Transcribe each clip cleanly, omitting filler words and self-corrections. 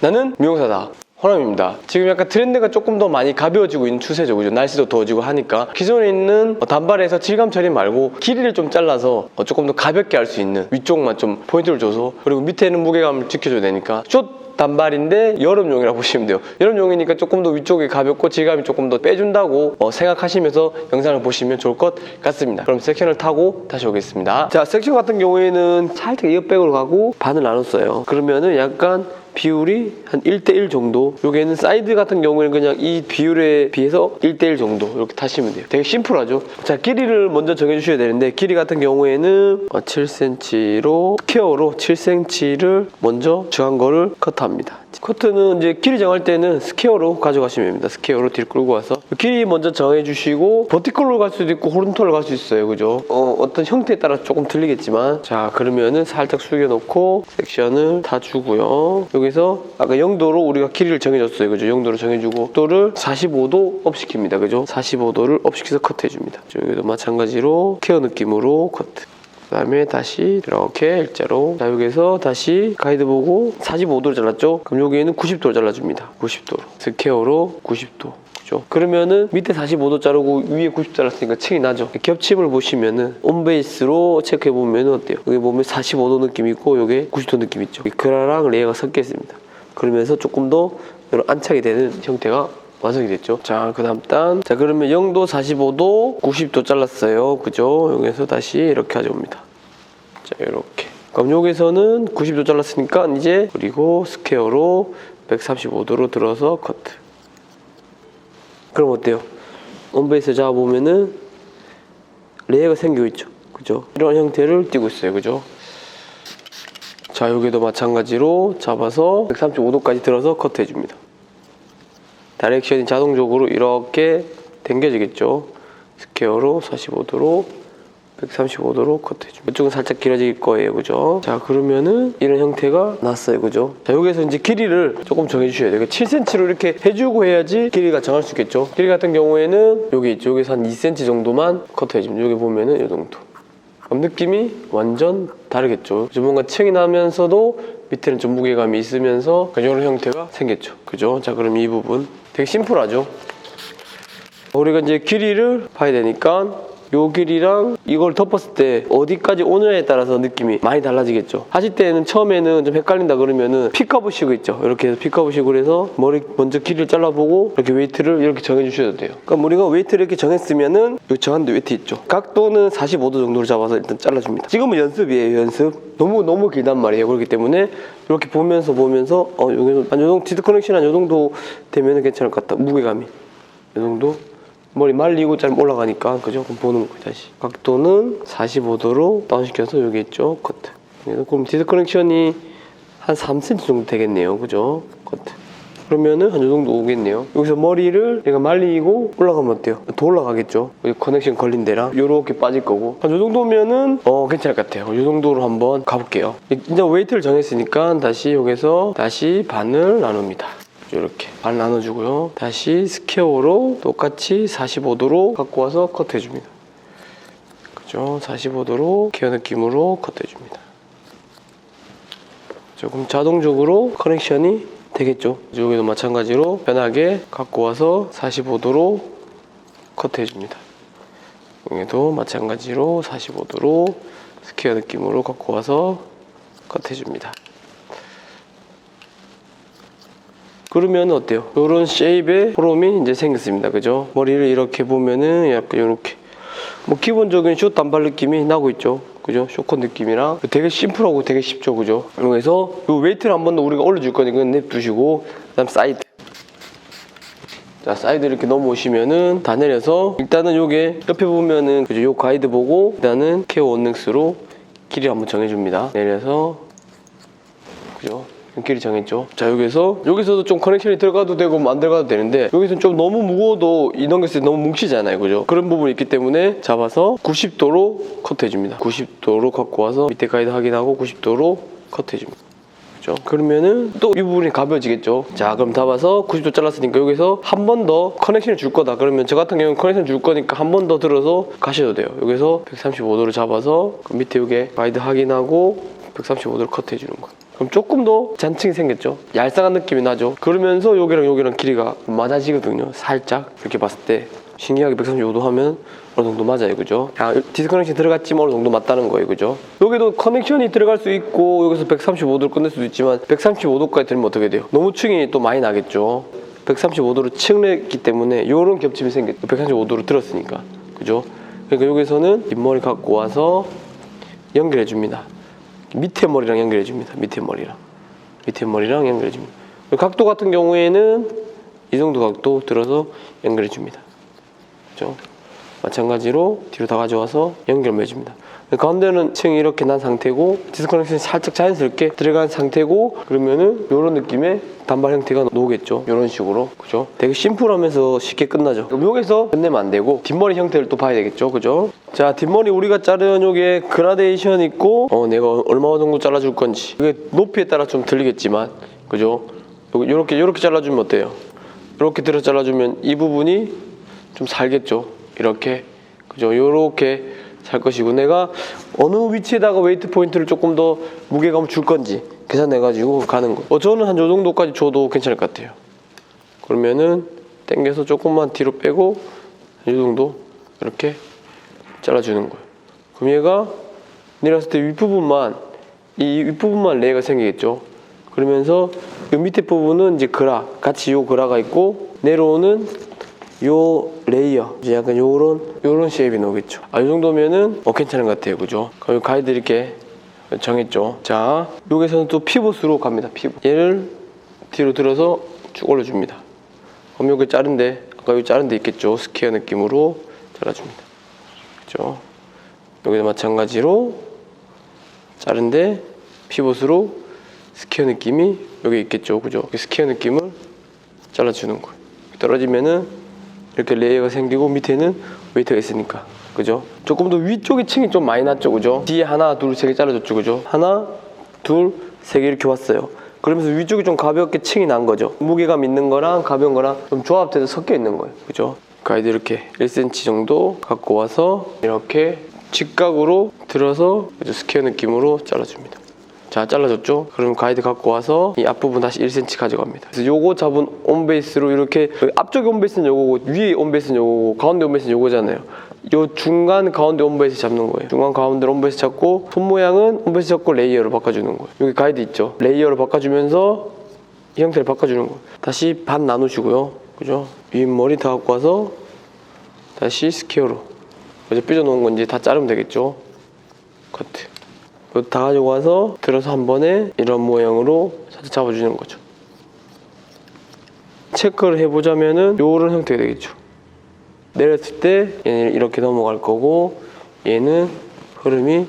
나는 미용사다. 호남입니다. 지금 약간 트렌드가 조금 더 많이 가벼워지고 있는 추세죠. 그죠? 날씨도 더워지고 하니까 기존에 있는 단발에서 질감 처리 말고 길이를 좀 잘라서 조금 더 가볍게 할 수 있는 위쪽만 좀 포인트를 줘서, 그리고 밑에는 무게감을 지켜줘야 되니까 숏 단발인데 여름용이라고 보시면 돼요. 여름용이니까 조금 더 위쪽이 가볍고 질감이 조금 더 빼준다고 생각하시면서 영상을 보시면 좋을 것 같습니다. 그럼 섹션을 타고 다시 오겠습니다. 자, 섹션 같은 경우에는 살짝 에어백으로 가고 반을 나눴어요. 그러면은 약간 비율이 한 1대1 정도. 여기에는 사이드 같은 경우에는 그냥 이 비율에 비해서 1대1 정도 이렇게 타시면 돼요. 되게 심플하죠. 자, 길이를 먼저 정해주셔야 되는데, 길이 같은 경우에는 7cm로 스퀘어로 7cm를 먼저 정한 거를 커트합니다. 커트는 이제 길이 정할 때는 스퀘어로 가져가시면 됩니다. 스퀘어로 뒤로 끌고 와서 길이 먼저 정해주시고, 버티컬로 갈 수도 있고 호리존탈로 갈 수 있어요. 그죠? 어떤 형태에 따라 조금 틀리겠지만, 자, 그러면은 살짝 숙여놓고 섹션을 타주고요. 여기서 아까 0도로 우리가 길이를 정해줬어요. 그죠? 0도로 정해주고 또를 45도 업 시킵니다. 그죠? 45도를 업 시켜서 커트해줍니다. 여기도 마찬가지로 스퀘어 느낌으로 커트. 그 다음에 다시 이렇게 일자로. 자, 여기서 다시 가이드 보고 45도로 잘랐죠? 그럼 여기에는 90도로 잘라줍니다. 90도로. 스퀘어로 90도. 그죠? 그러면은 밑에 45도 자르고 위에 90도 잘랐으니까 층이 나죠? 겹침을 보시면은 온베이스로 체크해보면 어때요? 여기 보면 45도 느낌 있고 여기 90도 느낌 있죠? 그라랑 레이어가 섞여 있습니다. 그러면서 조금 더 이런 안착이 되는 형태가 완성이 됐죠. 자, 그 다음 단. 자, 그러면 0도, 45도, 90도 잘랐어요. 그죠? 여기서 다시 이렇게 가져옵니다. 자, 이렇게. 그럼 여기서는 90도 잘랐으니까 이제 그리고 스퀘어로 135도로 들어서 커트. 그럼 어때요? 온베이스 잡아보면은 레이어가 생겨있죠. 그죠? 이런 형태를 띄고 있어요. 그죠? 자, 여기도 마찬가지로 잡아서 135도까지 들어서 커트 해줍니다. 다이렉션이 자동적으로 이렇게 당겨지겠죠. 스퀘어로 45도로 135도로 커트해줍니다. 이쪽은 살짝 길어질 거예요. 그죠? 자, 그러면은 이런 형태가 났어요. 그죠? 자, 여기서 이제 길이를 조금 정해주셔야 돼요. 7cm로 이렇게 해주고 해야지 길이가 정할 수 있겠죠. 길이 같은 경우에는 여기 있죠. 여기서 한 2cm 정도만 커트해줍니다. 여기 보면은 이 정도. 그럼 느낌이 완전 다르겠죠. 뭔가 층이 나면서도 밑에는 좀 무게감이 있으면서 이런 형태가 생겼죠. 그죠? 자, 그럼 이 부분 되게 심플하죠. 우리가 이제 길이를 봐야 되니까 요 길이랑 이걸 덮었을 때 어디까지 오느냐에 따라서 느낌이 많이 달라지겠죠. 하실 때는 처음에는 좀 헷갈린다 그러면은 픽커브식으로 있죠. 이렇게 해서 픽커브식으로 해서 머리 먼저 길이를 잘라보고 이렇게 웨이트를 이렇게 정해주셔도 돼요. 그럼 우리가 웨이트를 이렇게 정했으면은 요 정한 데 웨이트 있죠. 각도는 45도 정도로 잡아서 일단 잘라줍니다. 지금은 연습이에요. 연습. 너무 길단 말이에요. 그렇기 때문에 이렇게 보면서 여기서 한 요 정도 디드 커넥션 한 요 정도 되면은 괜찮을 것 같다. 무게감이 요 정도. 머리 말리고 잘 올라가니까. 그죠? 그럼 보는 거예요. 다시 각도는 45도로 다운시켜서 여기 있죠. 커트. 그럼 디드 커넥션이 한 3cm 정도 되겠네요. 그죠? 커트. 그러면은 한 요 정도 오겠네요. 여기서 머리를 얘가 말리고 올라가면 어때요? 더 올라가겠죠? 커넥션 걸린 데랑 요렇게 빠질 거고, 한 요 정도면은 괜찮을 것 같아요. 요 정도로 한번 가볼게요. 이제 웨이트를 정했으니까 다시 여기서 다시 반을 나눕니다. 이렇게 반 나눠주고요. 다시 스퀘어로 똑같이 45도로 갖고 와서 커트해줍니다. 그죠? 45도로 스퀘어 느낌으로 커트해줍니다. 조금 자동적으로 커넥션이 되겠죠. 여기도 마찬가지로 편하게 갖고 와서 45도로 커트해줍니다. 여기도 마찬가지로 45도로 스퀘어 느낌으로 갖고 와서 커트해줍니다. 그러면 어때요? 이런 쉐입의 포럼이 이제 생겼습니다. 그죠? 머리를 이렇게 보면은 약간 이렇게 기본적인 숏 단발 느낌이 나고 있죠. 그죠? 쇼컷 느낌이랑 되게 심플하고 되게 쉽죠. 그죠? 그래서 이 웨이트를 한 번 더 우리가 올려줄 거니까 냅두시고, 그 다음 사이드. 자, 사이드 이렇게 넘어오시면은 다 내려서 일단은 요게 옆에 보면은 그죠? 요 가이드 보고 일단은 케어 원넥스로 길이를 한번 정해줍니다. 내려서 그죠? 길이 정했죠. 자, 여기서도 좀 커넥션이 들어가도 되고 안 들어가도 되는데, 여기서는 좀 너무 무거워도 이 넘겼을 때 너무 뭉치잖아요. 그죠? 그런 부분이 있기 때문에 잡아서 90도로 커트해줍니다. 90도로 갖고 와서 밑에 가이드 확인하고 90도로 커트해줍니다. 그죠? 그러면은 또 이 부분이 가벼워지겠죠. 자, 그럼 잡아서 90도 잘랐으니까 여기서 한 번 더 커넥션을 줄 거다. 그러면 저 같은 경우는 커넥션 줄 거니까 한 번 더 들어서 가셔도 돼요. 여기서 135도를 잡아서 그 밑에 여기 가이드 확인하고 135도를 커트해주는 거예요. 그럼 조금 더 잔층이 생겼죠. 얄쌍한 느낌이 나죠. 그러면서 여기랑 길이가 맞아지거든요. 살짝 이렇게 봤을 때 신기하게 135도 하면 어느 정도 맞아요, 그죠? 디스크 커넥션 들어갔지만 어느 정도 맞다는 거예요, 그죠? 여기도 커넥션이 들어갈 수 있고 여기서 135도를 끝낼 수도 있지만 135도까지 들면 어떻게 돼요? 너무 층이 또 많이 나겠죠. 135도로 층냈기 때문에 이런 겹침이 생겼죠. 135도로 들었으니까, 그죠? 그러니까 여기서는 뒷머리 갖고 와서 연결해 줍니다. 밑에 머리랑 연결해 줍니다. 밑에 머리랑 연결해 줍니다. 각도 같은 경우에는 이 정도 각도 들어서 연결해 줍니다. 그죠? 마찬가지로 뒤로 다 가져와서 연결해 줍니다. 가운데는 층이 이렇게 난 상태고 디스크 커넥션이 살짝 자연스럽게 들어간 상태고 그러면은 이런 느낌의 단발 형태가 나오겠죠. 이런 식으로, 그죠? 되게 심플하면서 쉽게 끝나죠. 그럼 여기서 끝내면 안 되고 뒷머리 형태를 또 봐야 되겠죠, 그죠? 자, 뒷머리 우리가 자른 요게 그라데이션 있고 내가 얼마 정도 잘라줄 건지 이게 높이에 따라 좀 틀리겠지만, 그죠? 요렇게 잘라주면 어때요? 이렇게 들어 잘라주면 이 부분이 좀 살겠죠. 이렇게, 그죠? 요렇게 살 것이고 내가 어느 위치에다가 웨이트 포인트를 조금 더 무게감을 줄 건지 계산해가지고 가는 거. 저는 한 요 정도까지 줘도 괜찮을 것 같아요. 그러면은 당겨서 조금만 뒤로 빼고 이 정도 이렇게 잘라주는 거예요. 그럼 얘가 내렸을 때 윗부분만 이 윗부분만 레이가 생기겠죠. 그러면서 이 밑에 부분은 이제 같이 요 그라가 있고 내려오는 요 레이어 이제 약간 요런 쉐입이 나오겠죠. 이 정도면은 괜찮은 것 같아요, 그죠? 그럼 가이드 이렇게 정했죠. 자, 여기서는 또 피봇으로 갑니다. 피봇. 얘를 뒤로 들어서 쭉 올려줍니다. 그럼 여기 자른데 아까 여기 자른 데 있겠죠. 스퀘어 느낌으로 잘라줍니다. 그죠? 여기도 마찬가지로 자른데 피봇으로 스퀘어 느낌이 여기 있겠죠, 그죠? 스퀘어 느낌을 잘라주는 거예요. 떨어지면은 이렇게 레이어가 생기고 밑에는 웨이트가 있으니까, 그죠? 조금 더 위쪽에 층이 좀 많이 났죠, 그죠? 뒤에 하나, 둘, 세 개 잘라줬죠, 그죠? 하나, 둘, 세 개 이렇게 왔어요. 그러면서 위쪽이 좀 가볍게 층이 난 거죠. 무게감 있는 거랑 가벼운 거랑 좀 조합돼서 섞여 있는 거예요, 그죠? 가이드 이렇게 1cm 정도 갖고 와서 이렇게 직각으로 들어서 스퀘어 느낌으로 잘라줍니다. 자, 잘라줬죠? 그럼 가이드 갖고 와서 이 앞부분 다시 1cm 가져갑니다. 그래서 요거 잡은 온베이스로 이렇게 앞쪽에 온베이스는 요거고 위에 온베이스는 요거고 가운데 온베이스는 요거잖아요. 요 중간 가운데 온베이스 잡는 거예요. 중간 가운데 온베이스 잡고 손 모양은 온베이스 잡고 레이어로 바꿔주는 거예요. 여기 가이드 있죠? 레이어로 바꿔주면서 이 형태를 바꿔주는 거예요. 다시 반 나누시고요. 그죠? 윗머리 다 갖고 와서 다시 스퀘어로 어제 삐져놓은 건 이제 다 자르면 되겠죠? 커트. 다 가지고 와서 들어서 한 번에 이런 모양으로 살짝 잡아주는 거죠. 체크를 해보자면은 요런 형태가 되겠죠. 내렸을 때 얘는 이렇게 넘어갈 거고 얘는 흐름이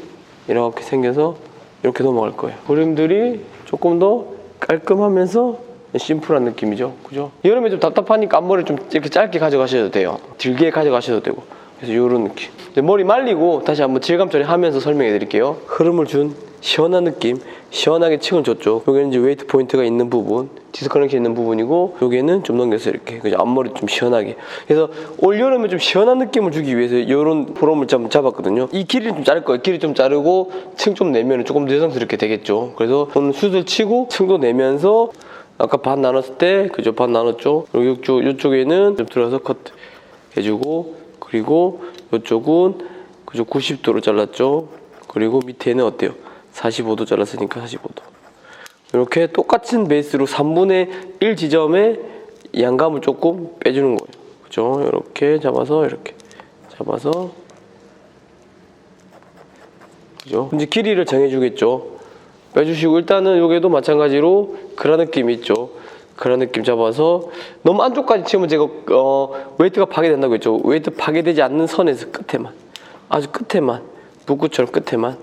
이렇게 생겨서 이렇게 넘어갈 거예요. 흐름들이 조금 더 깔끔하면서 심플한 느낌이죠, 그죠? 여름에 좀 답답하니까 앞머리를 좀 이렇게 짧게 가져가셔도 돼요. 길게 가져가셔도 되고. 그래서 이런 느낌. 머리 말리고 다시 한번 질감 처리하면서 설명해 드릴게요. 흐름을 준 시원한 느낌, 시원하게 층을 줬죠. 여기는 이제 웨이트 포인트가 있는 부분, 디스크 커넥션 있는 부분이고 여기는 좀 넘겨서 이렇게 그죠? 앞머리 좀 시원하게. 그래서 올 여름에 좀 시원한 느낌을 주기 위해서 이런 포럼을 좀 잡았거든요. 이 길이를 좀 자를 거예요. 길이 좀 자르고 층 좀 내면 조금 더 여성스럽게 되겠죠. 그래서 오늘 숱을 치고 층도 내면서 아까 반 나눴을 때 그죠? 반 나눴죠. 그리고 이쪽에는 좀 들어서 커트 해주고 그리고 이쪽은 그죠? 90도로 잘랐죠. 그리고 밑에는 어때요? 45도 잘랐으니까 45도. 이렇게 똑같은 베이스로 3분의 1 지점에 양감을 조금 빼주는 거예요. 그죠? 이렇게 잡아서 이렇게 잡아서 그죠? 이제 길이를 정해주겠죠. 빼주시고 일단은 여기도 마찬가지로 그런 느낌이 있죠. 그런 느낌 잡아서 너무 안쪽까지 치면 제가 웨이트가 파괴된다고 했죠. 웨이트 파괴되지 않는 선에서 끝에만 아주 끝에만 붓구처럼 끝에만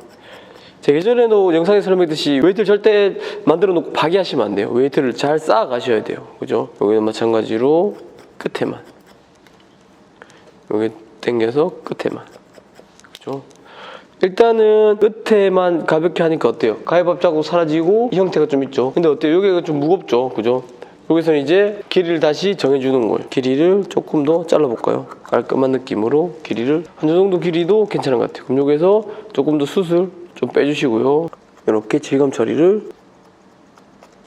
제가 예전에도 영상에 설명했듯이 웨이트를 절대 만들어 놓고 파괴하시면 안 돼요. 웨이트를 잘 쌓아 가셔야 돼요. 그죠? 여기는 마찬가지로 끝에만 여기 당겨서 끝에만 그죠? 일단은 끝에만 가볍게 하니까 어때요? 가위밥 자국 사라지고 이 형태가 좀 있죠. 근데 어때요? 여기가 좀 무겁죠. 그죠? 여기서는 이제 길이를 다시 정해주는 거예요. 길이를 조금 더 잘라볼까요? 깔끔한 느낌으로 길이를 한 저 정도 길이도 괜찮은 것 같아요. 그럼 여기서 조금 더 숱을 좀 빼주시고요. 이렇게 질감 처리를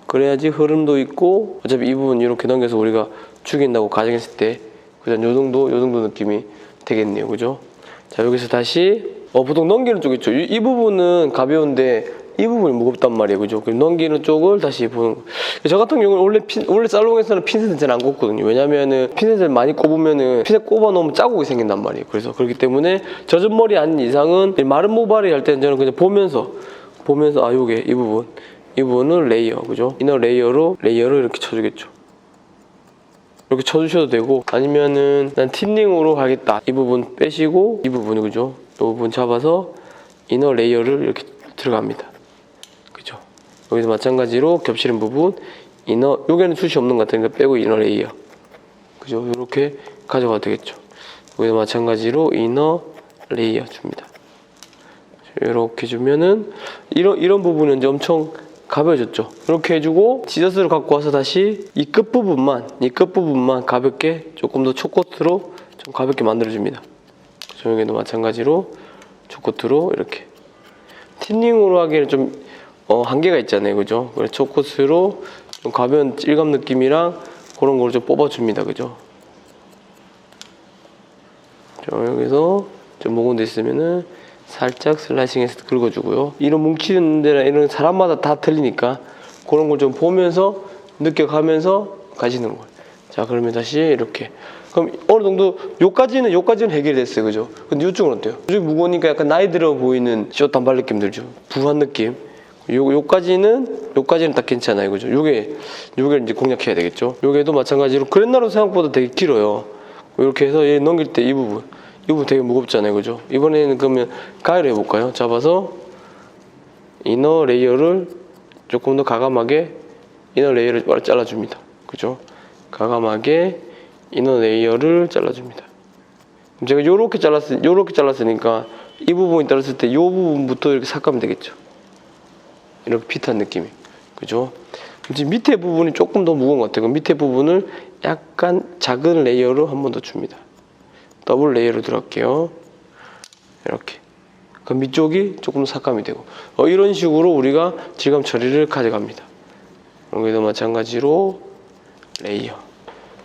그래야지 흐름도 있고 어차피 이 부분 이렇게 넘겨서 우리가 죽인다고 가정했을 때 그냥 요 정도 느낌이 되겠네요. 그죠? 자, 여기서 다시 보통 넘기는 쪽 있죠. 이 부분은 가벼운데 이 부분이 무겁단 말이에요. 그죠? 그럼 넘기는 쪽을 다시 보는 거. 저 같은 경우는 원래 살롱에서는 핀셋을 잘 안 꼽거든요. 왜냐면은 핀셋을 많이 꼽으면은 핀셋 꼽아 놓으면 자국이 생긴단 말이에요. 그래서 그렇기 때문에 젖은 머리 아닌 이상은 마른 모발이 할 때는 저는 그냥 보면서 요게 이 부분은 레이어. 그죠? 이너 레이어를 이렇게 쳐주겠죠. 이렇게 쳐주셔도 되고, 아니면은 난 틴닝으로 하겠다. 이 부분 빼시고 이 부분, 그죠? 이 부분 잡아서 이너 레이어를 이렇게 들어갑니다. 그죠? 여기서 마찬가지로 겹치는 부분 요게는 숱이 없는 것 같으니까 빼고 이너 레이어. 그죠? 이렇게 가져가도 되겠죠. 여기서 마찬가지로 이너 레이어 줍니다. 이렇게 주면은 이런 부분은 이제 엄청 가벼워졌죠. 이렇게 해주고 지저스를 갖고 와서 다시 이 끝부분만 가볍게 조금 더 초코트로 좀 가볍게 만들어줍니다. 여기도 마찬가지로 초코트로 이렇게 틴닝으로 하기에는 좀 한계가 있잖아요. 그죠? 그래서 초코트로 좀 가벼운 질감 느낌이랑 그런 걸 좀 뽑아줍니다. 그죠? 여기서 좀 모근 데 있으면은 살짝 슬라이싱해서 긁어주고요. 이런 뭉치는 데나 이런 사람마다 다 틀리니까 그런 걸 좀 보면서 느껴가면서 가시는 거예요. 자, 그러면 다시 이렇게. 그럼 어느 정도 요까지는 해결됐어요. 그죠? 근데 이쪽은 어때요? 이쪽이 무거우니까 약간 나이 들어 보이는 숏 단발 느낌 들죠? 부한 느낌. 요까지는 딱 괜찮아요. 그죠? 요게 이제 공략해야 되겠죠? 요게도 마찬가지로 그랜나루 생각보다 되게 길어요. 이렇게 해서 얘 넘길 때 이 부분 되게 무겁잖아요. 그죠? 이번에는 그러면 가위로 해볼까요? 잡아서 이너 레이어를 조금 더 가감하게 이너 레이어를 잘라줍니다. 그죠? 가감하게 이너 레이어를 잘라줍니다. 제가 요렇게 잘랐으니까 이 부분이 떨어졌을 때 이 부분부터 이렇게 삭가면 되겠죠. 이렇게 핏한 느낌이. 그죠? 지금 밑에 부분이 조금 더 무거운 것 같아요. 밑에 부분을 약간 작은 레이어로 한 번 더 줍니다. 더블 레이어로 들어갈게요. 이렇게. 그럼 밑쪽이 조금 더 삭감이 되고 이런 식으로 우리가 질감 처리를 가져갑니다. 여기도 마찬가지로 레이어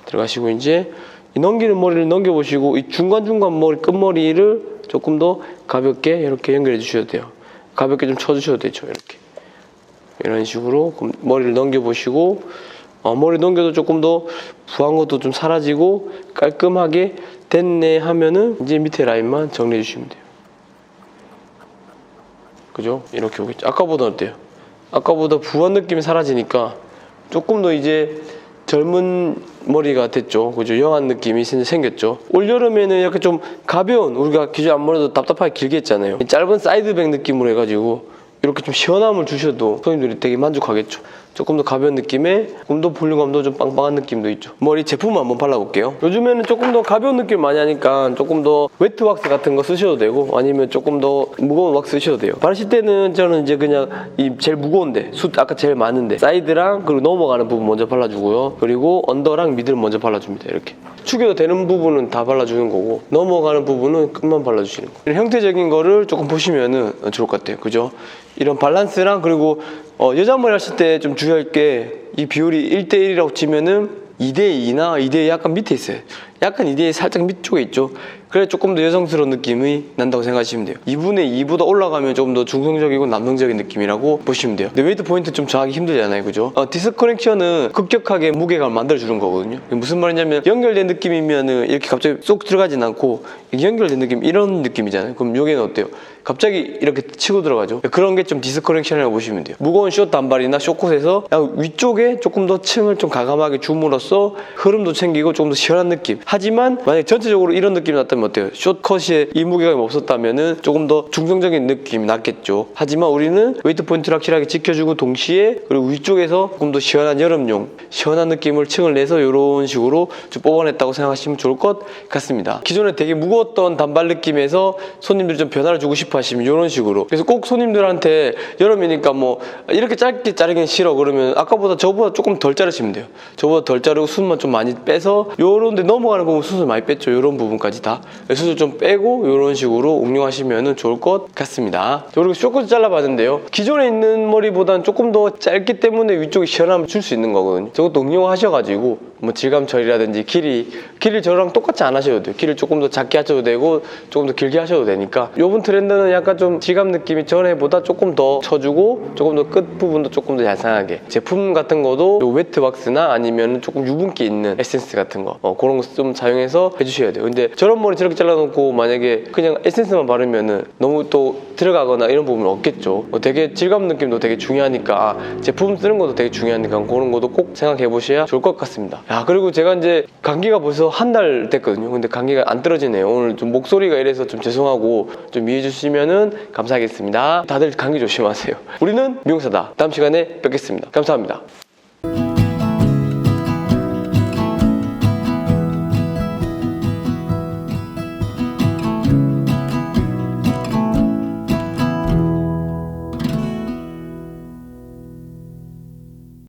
들어가시고 이제 이 넘기는 머리를 넘겨보시고 이 중간중간 머리 끝머리를 조금 더 가볍게 이렇게 연결해 주셔도 돼요. 가볍게 좀 쳐주셔도 되죠. 이렇게 이런 식으로 머리를 넘겨보시고 머리 넘겨도 조금 더 부한 것도 좀 사라지고 깔끔하게 됐네 하면은 이제 밑에 라인만 정리해 주시면 돼요. 그죠? 이렇게 오겠죠. 아까보다 어때요? 아까보다 부한 느낌이 사라지니까 조금 더 이제 젊은 머리가 됐죠. 그죠? 영한 느낌이 생겼죠. 올여름에는 이렇게 좀 가벼운, 우리가 기존 앞머리도 답답하게 길게 했잖아요. 짧은 사이드백 느낌으로 해가지고 이렇게 좀 시원함을 주셔도 손님들이 되게 만족하겠죠. 조금 더 가벼운 느낌에 조금 더 볼륨감도 좀 빵빵한 느낌도 있죠. 머리 제품을 한번 발라볼게요. 요즘에는 조금 더 가벼운 느낌 많이 하니까 조금 더 웨트 왁스 같은 거 쓰셔도 되고 아니면 조금 더 무거운 왁스 쓰셔도 돼요. 바르실 때는 저는 이제 그냥 이 제일 무거운데 아까 제일 많은데 사이드랑 그리고 넘어가는 부분 먼저 발라주고요. 그리고 언더랑 미드를 먼저 발라줍니다. 이렇게 축여도 되는 부분은 다 발라주는 거고 넘어가는 부분은 끝만 발라주시는 거. 이런 형태적인 거를 조금 보시면은 좋을 것 같아요. 그죠? 이런 밸런스랑 그리고 여자 머리 하실 때 좀 주의할 게 이 비율이 1대1이라고 치면은 2대2나 2대2 약간 밑에 있어요. 약간 2대2 살짝 밑쪽에 있죠. 그래 조금 더 여성스러운 느낌이 난다고 생각하시면 돼요. 2분의 2보다 올라가면 조금 더 중성적이고 남성적인 느낌이라고 보시면 돼요. 근데 웨이트 포인트 좀 정하기 힘들잖아요. 그죠? 디스커넥션은 급격하게 무게감을 만들어주는 거거든요. 무슨 말이냐면 연결된 느낌이면은 이렇게 갑자기 쏙 들어가진 않고 연결된 느낌 이런 느낌이잖아요. 그럼 여기는 어때요? 갑자기 이렇게 치고 들어가죠. 그런 게 좀 디스커넥션이라고 보시면 돼요. 무거운 숏 단발이나 숏컷에서 위쪽에 조금 더 층을 좀 가감하게 줌으로써 흐름도 챙기고 조금 더 시원한 느낌. 하지만 만약에 전체적으로 이런 느낌이 났다면 어때요? 숏컷에 이 무게감이 없었다면은 조금 더 중성적인 느낌이 났겠죠. 하지만 우리는 웨이트 포인트를 확실하게 지켜주고 동시에 그리고 위쪽에서 조금 더 시원한 여름용 시원한 느낌을 층을 내서 이런 식으로 좀 뽑아냈다고 생각하시면 좋을 것 같습니다. 기존에 되게 무거웠던 단발 느낌에서 손님들이 좀 변화를 주고 싶어 하시면 이런 식으로. 그래서 꼭 손님들한테 여름이니까 뭐 이렇게 짧게 자르긴 싫어 그러면 아까보다 저보다 조금 덜 자르시면 돼요. 저보다 덜 자르고 숱만 좀 많이 빼서 요런 데 넘어가는 부분 숱을 많이 뺐죠. 요런 부분까지 다 수술 좀 빼고 이런 식으로 응용하시면 좋을 것 같습니다. 그리고 쇼컷 잘라봤는데요, 기존에 있는 머리보다는 조금 더 짧기 때문에 위쪽에 시원함을 줄 수 있는 거거든요. 저것도 응용하셔가지고 뭐 질감 처리라든지 길이 저랑 똑같이 안 하셔도 돼요. 길을 조금 더 작게 하셔도 되고 조금 더 길게 하셔도 되니까, 요번 트렌드는 약간 좀 질감 느낌이 전에보다 조금 더 쳐주고 조금 더 끝부분도 조금 더 야상하게, 제품 같은 거도 요 웨트왁스나 아니면 조금 유분기 있는 에센스 같은 거 그런 거 좀 사용해서 해주셔야 돼요. 근데 저런 머리 저렇게 잘라놓고 만약에 그냥 에센스만 바르면은 너무 또 들어가거나 이런 부분은 없겠죠. 되게 질감 느낌도 되게 중요하니까, 제품 쓰는 것도 되게 중요하니까 그런 것도 꼭 생각해 보셔야 좋을 것 같습니다. 야, 그리고 제가 이제 감기가 벌써 한 달 됐거든요. 근데 감기가 안 떨어지네요. 오늘 좀 목소리가 이래서 좀 죄송하고 좀 이해해 주시면은 감사하겠습니다. 다들 감기 조심하세요. 우리는 미용사다. 다음 시간에 뵙겠습니다. 감사합니다.